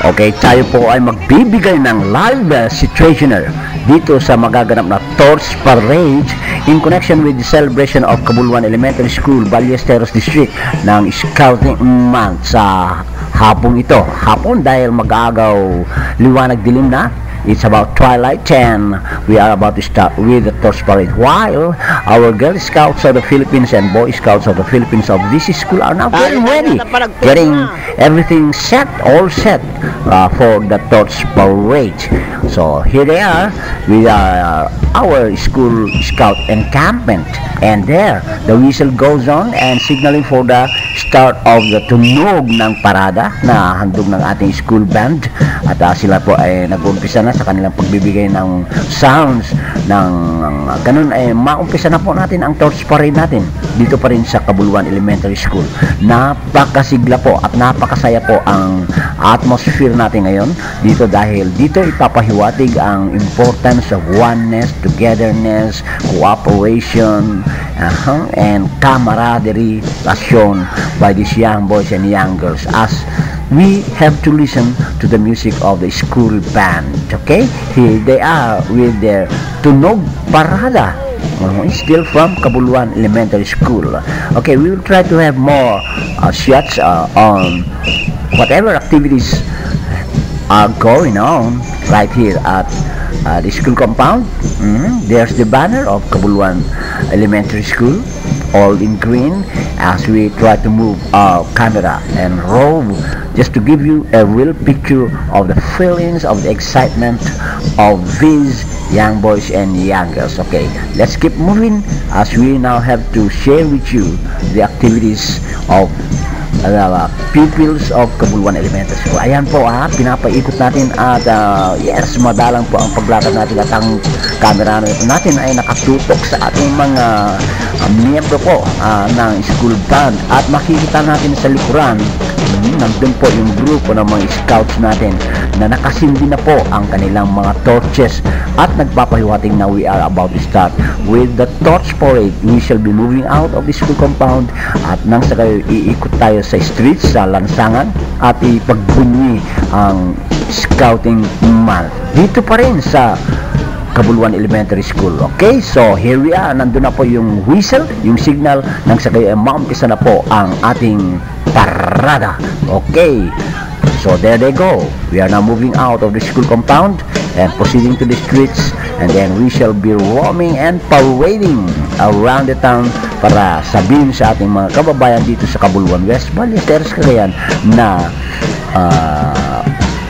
Okay, tayo po ay magbibigay ng live situationer dito sa magaganap na Torch Parade in connection with the celebration of Cabuluan Elementary School, Ballesteros District ng Scouting Month sa hapong ito. Hapon dahil mag-aagaw liwanag dilim na. It's about twilight 10. We are about to start with the Torch Parade. While our Girl Scouts of the Philippines and Boy Scouts of the Philippines of this school are now getting ready, getting everything set, all set for the Torch Parade. So here they are with our school scout encampment, and there the whistle goes on and signaling for the start of the tunog ng parada na handog ng ating school band, at sila po ay nag-umpisa na sa kanilang pagbibigay ng sounds ng ganun ay maumpisa na po natin ang Torch Parade natin dito pa rin sa Cabuluan Elementary School. Napakasigla po at napakasaya po ang atmosphere natin ngayon dito dahil dito ipapahiwatig ang importance of oneness, togetherness, cooperation, and camaraderie shown by these young boys and young girls as we have to listen to the music of the school band. Okay, here they are with their tunog parada, still from Cabuluan Elementary School. Okay, we will try to have more shots on whatever activities are going on right here at the school compound. There's the banner of Cabuluan Elementary School, all in green, as we try to move our camera and roll just to give you a real picture of the feelings of the excitement of these young boys and young girls. Okay, let's keep moving as we now have to share with you the activities of pupils of Cabuluan Elementary School. Ayan po pinapaikot natin at yes, madalang po ang paglatag natin at ang camera natin ay nakatutok sa ating mga miyembro po ng school band, at makikita natin sa likuran nandun po yung grupo ng mga scouts natin na nakasindi na po ang kanilang mga torches at nagpapahiwating na we are about to start with the Torch Parade. We shall be moving out of the school compound at nang sa kayo iikot tayo sa streets, sa lansangan at ipagbunyi ang Scouting Month dito pa rin sa Cabuluan Elementary School. Okay, so here we are. Nandun na po yung whistle, yung signal, nang sa kayo maumpisa na po ang ating parada. Okay, so there they go. We are now moving out of the school compound and proceeding to the streets, and then we shall be roaming and parading around the town para sabihin sa ating mga kababayan dito sa Cabuluan West, Ballesteros, Cagayan na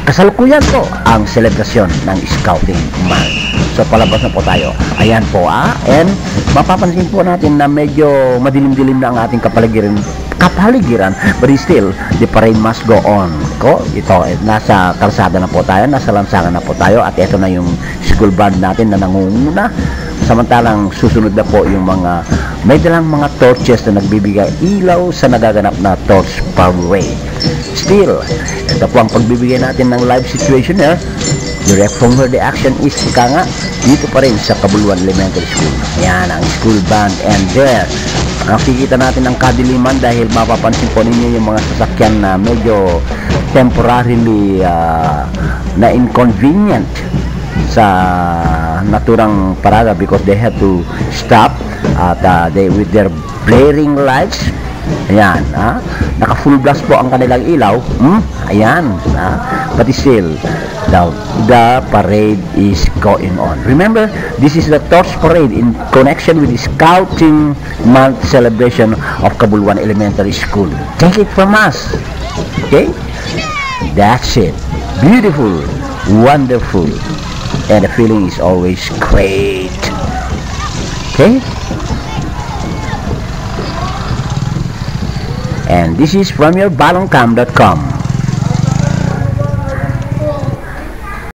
kasalukuyan po ang selebrasyon ng Scouting Month. So palabas na po tayo. Ayan po and mapapansin po natin na medyo madilim-dilim na ang ating kapaligiran, but still the parade must go on. Ito nasa kalsada na po tayo, nasa lansangan na po tayo, at ito na yung school band natin na nangunguna, samantalang susunod na po yung mga may dalang mga torches na nagbibigay ilaw sa nagaganap na Torch Parade. Still, ito po ang pagbibigay natin ng live situation direct from where the action is, dito pa rin sa Cabuluan Elementary School. Ayan ang school band, and there nakikita natin ang kadiliman dahil mapapansin po ninyo yung mga sasakyan na medyo temporarily na inconvenient sa naturang parada because they have to stop at they with their blaring lights. Ayan, naka full blast po ang kanilang ilaw. Ayan, but still the parade is going on. Remember, this is the Torch Parade in connection with the Scouting Month celebration of Cabuluan Elementary School. Take it from us. Okay, that's it. Beautiful, wonderful, and the feeling is always great. Okay, and this is from your balloncam.com.